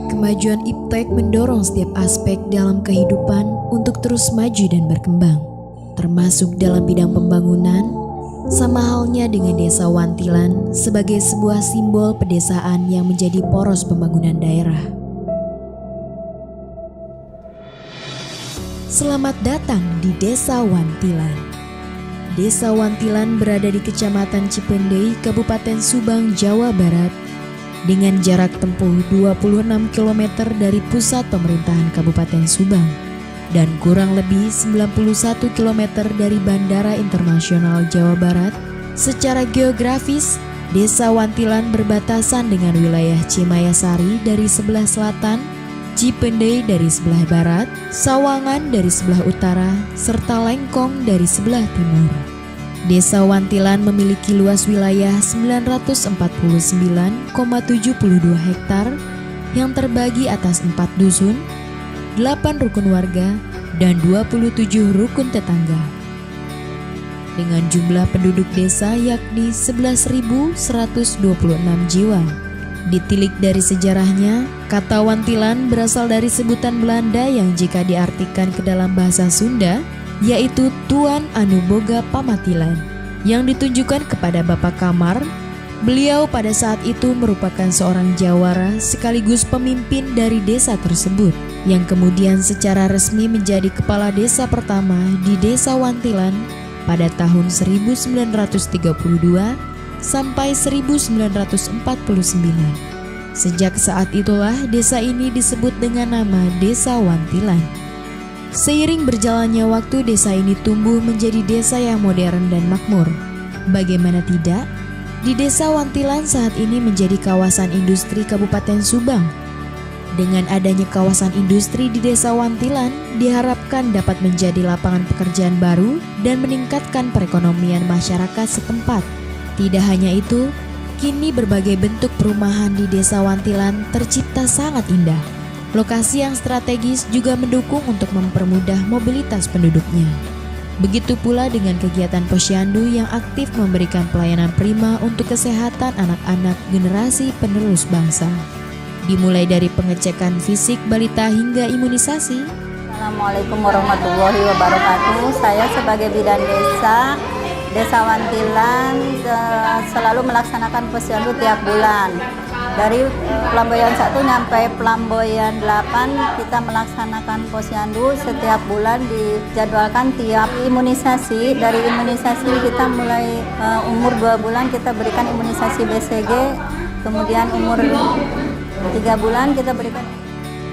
Kemajuan iptek mendorong setiap aspek dalam kehidupan untuk terus maju dan berkembang, termasuk dalam bidang pembangunan, sama halnya dengan Desa Wantilan sebagai sebuah simbol pedesaan yang menjadi poros pembangunan daerah. Selamat datang di Desa Wantilan. Desa Wantilan berada di Kecamatan Cipendei, Kabupaten Subang, Jawa Barat, dengan jarak tempuh 26 km dari pusat pemerintahan Kabupaten Subang dan kurang lebih 91 km dari Bandara Internasional Jawa Barat. Secara geografis, Desa Wantilan berbatasan dengan wilayah Cimayasari dari sebelah selatan, Cipendei dari sebelah barat, Sawangan dari sebelah utara, serta Lengkong dari sebelah timur. Desa Wantilan memiliki luas wilayah 949,72 hektar yang terbagi atas 4 dusun, 8 rukun warga, dan 27 rukun tetangga. Dengan jumlah penduduk desa yakni 11.126 jiwa. Ditilik dari sejarahnya, kata Wantilan berasal dari sebutan Belanda yang jika diartikan ke dalam bahasa Sunda, yaitu Tuan Anu Boga Pamatilan, yang ditunjukkan kepada Bapak Kamar. Beliau pada saat itu merupakan seorang jawara sekaligus pemimpin dari desa tersebut, yang kemudian secara resmi menjadi kepala desa pertama di Desa Wantilan pada tahun 1932 sampai 1949. Sejak saat itulah desa ini disebut dengan nama Desa Wantilan. Seiring berjalannya waktu, desa ini tumbuh menjadi desa yang modern dan makmur. Bagaimana tidak, di Desa Wantilan saat ini menjadi kawasan industri Kabupaten Subang. Dengan adanya kawasan industri di Desa Wantilan, diharapkan dapat menjadi lapangan pekerjaan baru dan meningkatkan perekonomian masyarakat setempat. Tidak hanya itu, kini berbagai bentuk perumahan di Desa Wantilan tercipta sangat indah. Lokasi yang strategis juga mendukung untuk mempermudah mobilitas penduduknya. Begitu pula dengan kegiatan posyandu yang aktif memberikan pelayanan prima untuk kesehatan anak-anak generasi penerus bangsa. Dimulai dari pengecekan fisik balita hingga imunisasi. Assalamualaikum warahmatullahi wabarakatuh. Saya sebagai bidan Desa Wantilan selalu melaksanakan posyandu tiap bulan. Dari Pelamboyan 1 sampai Pelamboyan 8 kita melaksanakan posyandu setiap bulan, dijadwalkan tiap imunisasi. Dari imunisasi kita mulai umur 2 bulan kita berikan imunisasi BCG, kemudian umur 3 bulan kita berikan.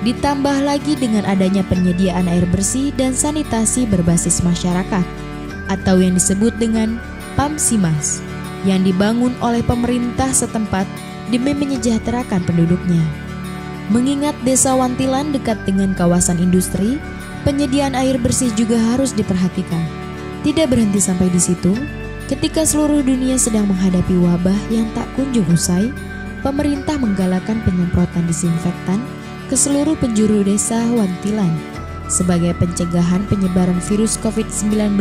Ditambah lagi dengan adanya penyediaan air bersih dan sanitasi berbasis masyarakat atau yang disebut dengan PAMSIMAS yang dibangun oleh pemerintah setempat demi menyejahterakan penduduknya. Mengingat Desa Wantilan dekat dengan kawasan industri, penyediaan air bersih juga harus diperhatikan. Tidak berhenti sampai di situ, ketika seluruh dunia sedang menghadapi wabah yang tak kunjung usai, pemerintah menggalakkan penyemprotan disinfektan ke seluruh penjuru Desa Wantilan. Sebagai pencegahan penyebaran virus COVID-19,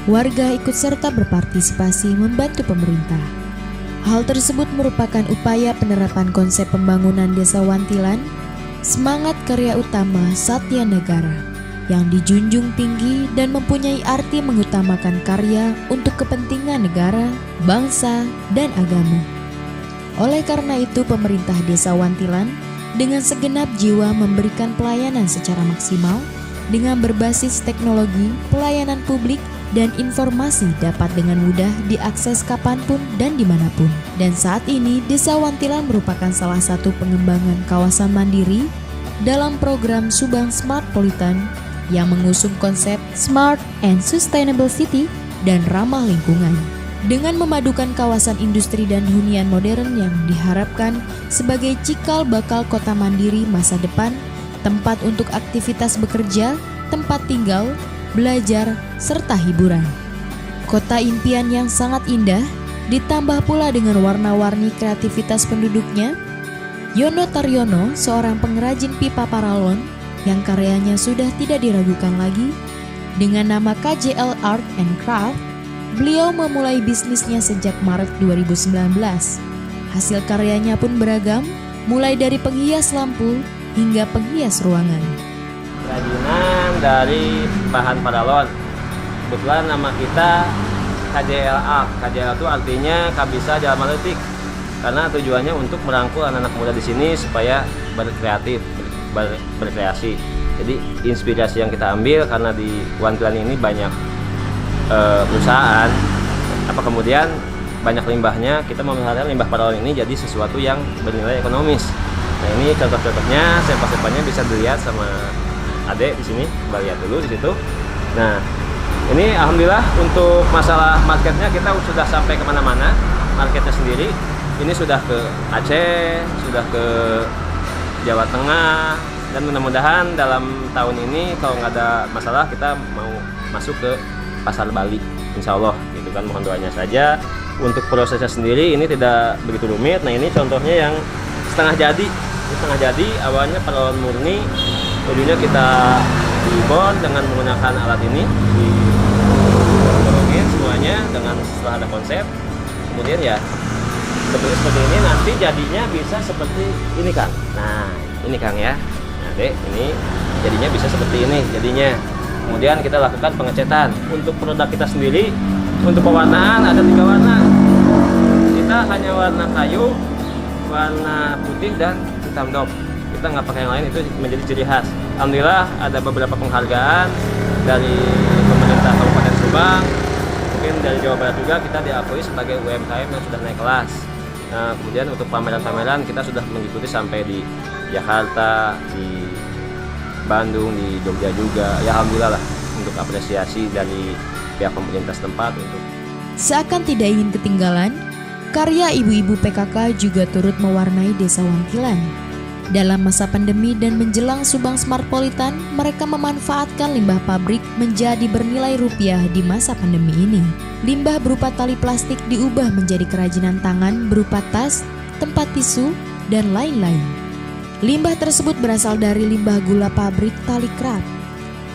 warga ikut serta berpartisipasi membantu pemerintah. Hal tersebut merupakan upaya penerapan konsep pembangunan Desa Wantilan, semangat karya utama Satya Negara, yang dijunjung tinggi dan mempunyai arti mengutamakan karya untuk kepentingan negara, bangsa, dan agama. Oleh karena itu, pemerintah Desa Wantilan dengan segenap jiwa memberikan pelayanan secara maksimal dengan berbasis teknologi, pelayanan publik, dan informasi dapat dengan mudah diakses kapanpun dan dimanapun. Dan saat ini, Desa Wantilan merupakan salah satu pengembangan kawasan mandiri dalam program Subang Smart Politan yang mengusung konsep Smart and Sustainable City dan ramah lingkungan. Dengan memadukan kawasan industri dan hunian modern yang diharapkan sebagai cikal bakal kota mandiri masa depan, tempat untuk aktivitas bekerja, tempat tinggal, belajar, serta hiburan. Kota impian yang sangat indah, ditambah pula dengan warna-warni kreativitas penduduknya. Yono Taryono, seorang pengrajin pipa paralon yang karyanya sudah tidak diragukan lagi, dengan nama KJL Art and Craft, beliau memulai bisnisnya sejak Maret 2019. Hasil karyanya pun beragam, mulai dari penghias lampu hingga penghias ruangan. Kerajinan dari bahan paralon. Kebetulan nama kita KJLA. KJLA itu artinya Kabisa Jalma Leutik. Karena tujuannya untuk merangkul anak-anak muda di sini supaya berkreatif, berkreasi. Jadi inspirasi yang kita ambil karena di Wantilan ini banyak perusahaan, kemudian banyak limbahnya, kita memelihara limbah paralon ini jadi sesuatu yang bernilai ekonomis. Nah ini contoh-contohnya, sampel-sampelnya bisa dilihat sama Ade di sini, kita lihat dulu di situ. Nah ini alhamdulillah untuk masalah marketnya kita sudah sampai kemana-mana, marketnya sendiri. Ini sudah ke Aceh, sudah ke Jawa Tengah, dan mudah-mudahan dalam tahun ini kalau nggak ada masalah kita mau masuk ke pasar Bali, insya Allah gitu kan, mohon doanya saja. Untuk prosesnya sendiri ini tidak begitu rumit. Nah ini contohnya yang setengah jadi. Ini setengah jadi, awalnya paralon murni, ujungnya kita dibond dengan menggunakan alat ini, dibolongin semuanya dengan setelah ada konsep, kemudian ya bentuknya seperti ini, nanti jadinya bisa seperti ini Kang. Nah ini Kang ya, nah Dek, ini jadinya bisa seperti ini jadinya. Kemudian kita lakukan pengecetan. Untuk produk kita sendiri, untuk pewarnaan ada 3 warna. Kita hanya warna kayu, warna putih, dan hitam dop. Kita nggak pakai yang lain, itu menjadi ciri khas. Alhamdulillah ada beberapa penghargaan dari pemerintah Kabupaten Subang, mungkin dari Jawa Barat juga, kita diakui sebagai UMKM yang sudah naik kelas. Nah, kemudian untuk pameran-pameran kita sudah mengikuti sampai di Jakarta, di Bandung, di Jogja juga. Ya alhamdulillah lah, untuk apresiasi dari pihak pemerintah setempat. Seakan tidak ingin ketinggalan, karya ibu-ibu PKK juga turut mewarnai Desa Wantilan. Dalam masa pandemi dan menjelang Subang Smartpolitan, mereka memanfaatkan limbah pabrik menjadi bernilai rupiah di masa pandemi ini. Limbah berupa tali plastik diubah menjadi kerajinan tangan berupa tas, tempat tisu, dan lain-lain. Limbah tersebut berasal dari limbah gula pabrik tali krap,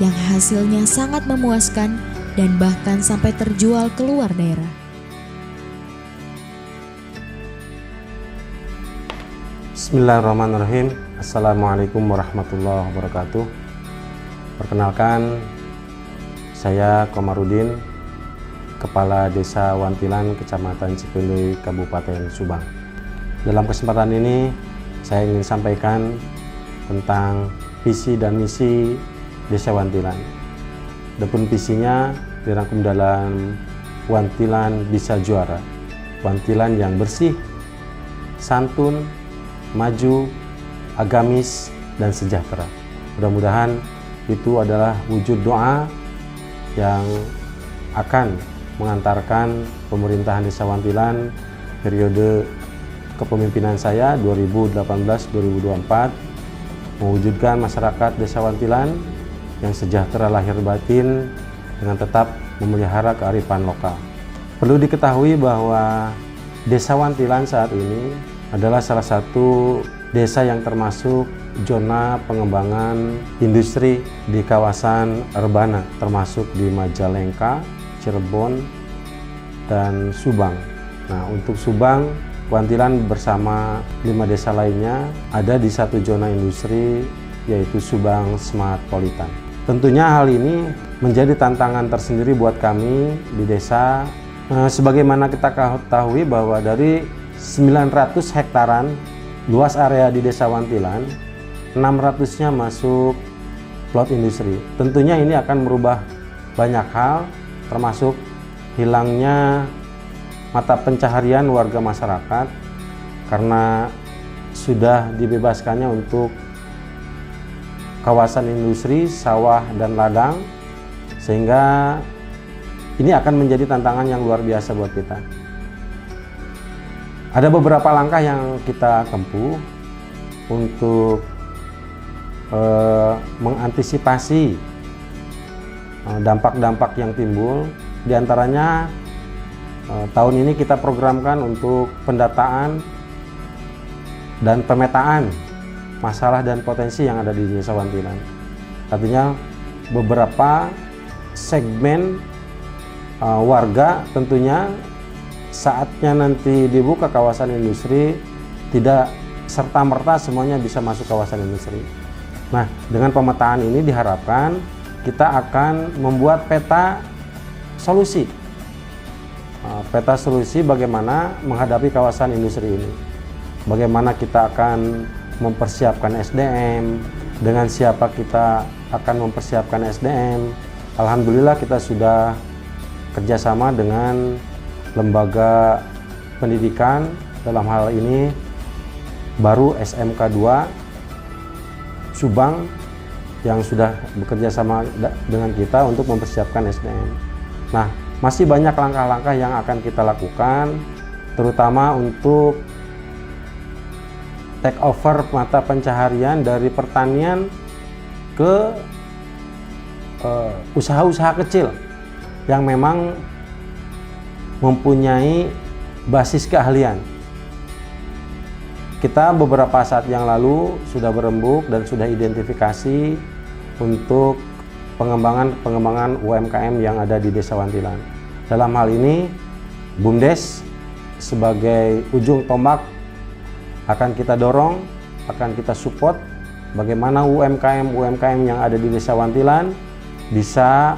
yang hasilnya sangat memuaskan dan bahkan sampai terjual keluar daerah. Bismillahirrahmanirrahim. Assalamualaikum warahmatullahi wabarakatuh. Perkenalkan, saya Komarudin, Kepala Desa Wantilan, Kecamatan Cipendei, Kabupaten Subang. Dalam kesempatan ini, saya ingin sampaikan tentang visi dan misi Desa Wantilan. Adapun visinya dirangkum dalam Wantilan Bisa Juara. Wantilan yang bersih, santun, maju, agamis, dan sejahtera. Mudah-mudahan itu adalah wujud doa yang akan mengantarkan pemerintahan Desa Wantilan periode kepemimpinan saya 2018-2024 mewujudkan masyarakat Desa Wantilan yang sejahtera lahir batin dengan tetap memelihara kearifan lokal. Perlu diketahui bahwa Desa Wantilan saat ini adalah salah satu desa yang termasuk zona pengembangan industri di kawasan Rebana, termasuk di Majalengka, Cirebon, dan Subang. Nah, untuk Subang, Wantilan bersama 5 desa lainnya ada di satu zona industri, yaitu Subang Smartpolitan. Tentunya hal ini menjadi tantangan tersendiri buat kami di desa. Sebagaimana kita ketahui bahwa dari 900 hektaran luas area di Desa Wantilan, 600-nya masuk plot industri. Tentunya ini akan merubah banyak hal, termasuk hilangnya mata pencaharian warga masyarakat karena sudah dibebaskannya untuk kawasan industri, sawah, dan ladang, sehingga ini akan menjadi tantangan yang luar biasa buat kita. Ada beberapa langkah yang kita tempuh untuk mengantisipasi dampak-dampak yang timbul. Di antaranya tahun ini kita programkan untuk pendataan dan pemetaan masalah dan potensi yang ada di Desa Wantilan. Artinya beberapa segmen warga tentunya saatnya nanti dibuka kawasan industri tidak serta-merta semuanya bisa masuk kawasan industri. Nah, dengan pemetaan ini diharapkan kita akan membuat peta solusi. Peta solusi bagaimana menghadapi kawasan industri ini. Bagaimana kita akan mempersiapkan SDM, dengan siapa kita akan mempersiapkan SDM. Alhamdulillah kita sudah kerjasama dengan lembaga pendidikan, dalam hal ini baru SMK 2 Subang yang sudah bekerja sama dengan kita untuk mempersiapkan SDM. Nah, masih banyak langkah-langkah yang akan kita lakukan, terutama untuk take over mata pencaharian dari pertanian ke usaha-usaha kecil yang memang mempunyai basis keahlian. Kita beberapa saat yang lalu sudah berembuk dan sudah identifikasi untuk pengembangan UMKM yang ada di Desa Wantilan. Dalam hal ini, BUMDes sebagai ujung tombak akan kita dorong, akan kita support bagaimana UMKM yang ada di Desa Wantilan bisa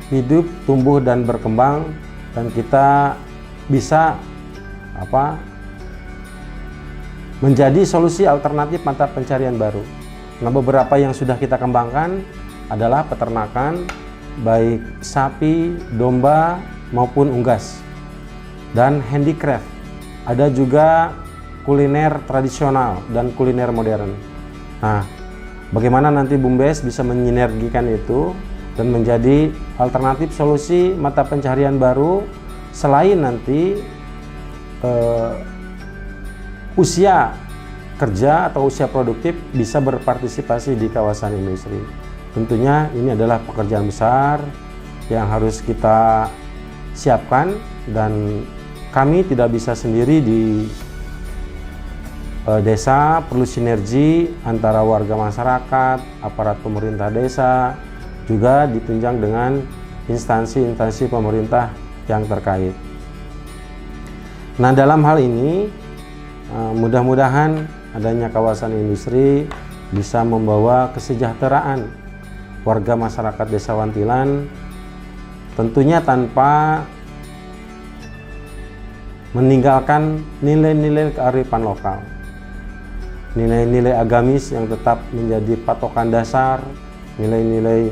hidup, tumbuh dan berkembang, dan kita bisa menjadi solusi alternatif mata pencarian baru. Nah, beberapa yang sudah kita kembangkan adalah peternakan, baik sapi, domba maupun unggas, dan handicraft. Ada juga kuliner tradisional dan kuliner modern. Nah, bagaimana nanti BUMDes bisa menyinergikan itu dan menjadi alternatif solusi mata pencaharian baru selain nanti usia kerja atau usia produktif bisa berpartisipasi di kawasan industri. Tentunya ini adalah pekerjaan besar yang harus kita siapkan, dan kami tidak bisa sendiri di desa, perlu sinergi antara warga masyarakat, aparat pemerintah desa, juga ditunjang dengan instansi-instansi pemerintah yang terkait. Nah, dalam hal ini mudah-mudahan adanya kawasan industri bisa membawa kesejahteraan warga masyarakat Desa Wantilan, tentunya tanpa meninggalkan nilai-nilai kearifan lokal. Nilai-nilai agamis yang tetap menjadi patokan dasar, nilai-nilai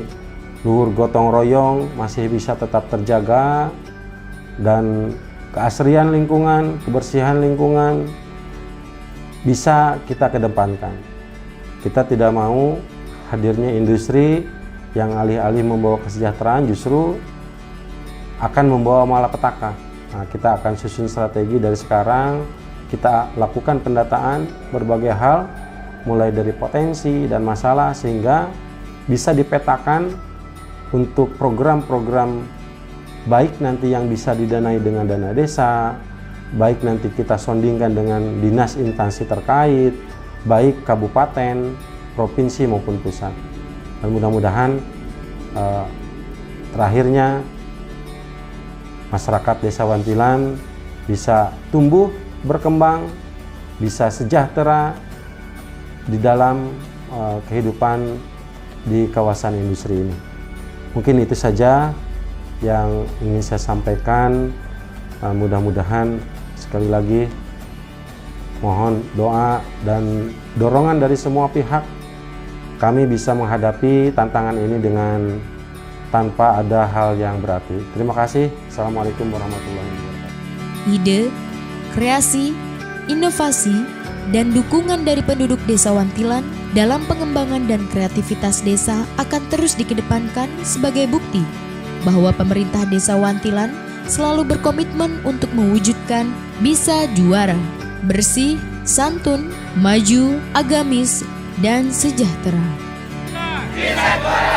luhur gotong royong masih bisa tetap terjaga, dan keasrian lingkungan, kebersihan lingkungan bisa kita kedepankan. Kita tidak mau hadirnya industri yang alih-alih membawa kesejahteraan justru akan membawa malapetaka. Nah, kita akan susun strategi dari sekarang, kita lakukan pendataan berbagai hal, mulai dari potensi dan masalah, sehingga bisa dipetakan untuk program-program baik nanti yang bisa didanai dengan dana desa, baik nanti kita sondingkan dengan dinas instansi terkait, baik kabupaten, provinsi maupun pusat. Dan mudah-mudahan terakhirnya masyarakat Desa Wantilan bisa tumbuh, berkembang, bisa sejahtera di dalam kehidupan di kawasan industri ini. Mungkin itu saja yang ingin saya sampaikan. Mudah-mudahan sekali lagi mohon doa dan dorongan dari semua pihak, kami bisa menghadapi tantangan ini dengan tanpa ada hal yang berarti. Terima kasih. Assalamualaikum warahmatullahi wabarakatuh. Ide, kreasi, inovasi, dan dukungan dari penduduk Desa Wantilan dalam pengembangan dan kreativitas desa akan terus dikedepankan sebagai bukti bahwa pemerintah Desa Wantilan selalu berkomitmen untuk mewujudkan bisa juara, bersih, santun, maju, agamis, dan sejahtera. Bisa juara!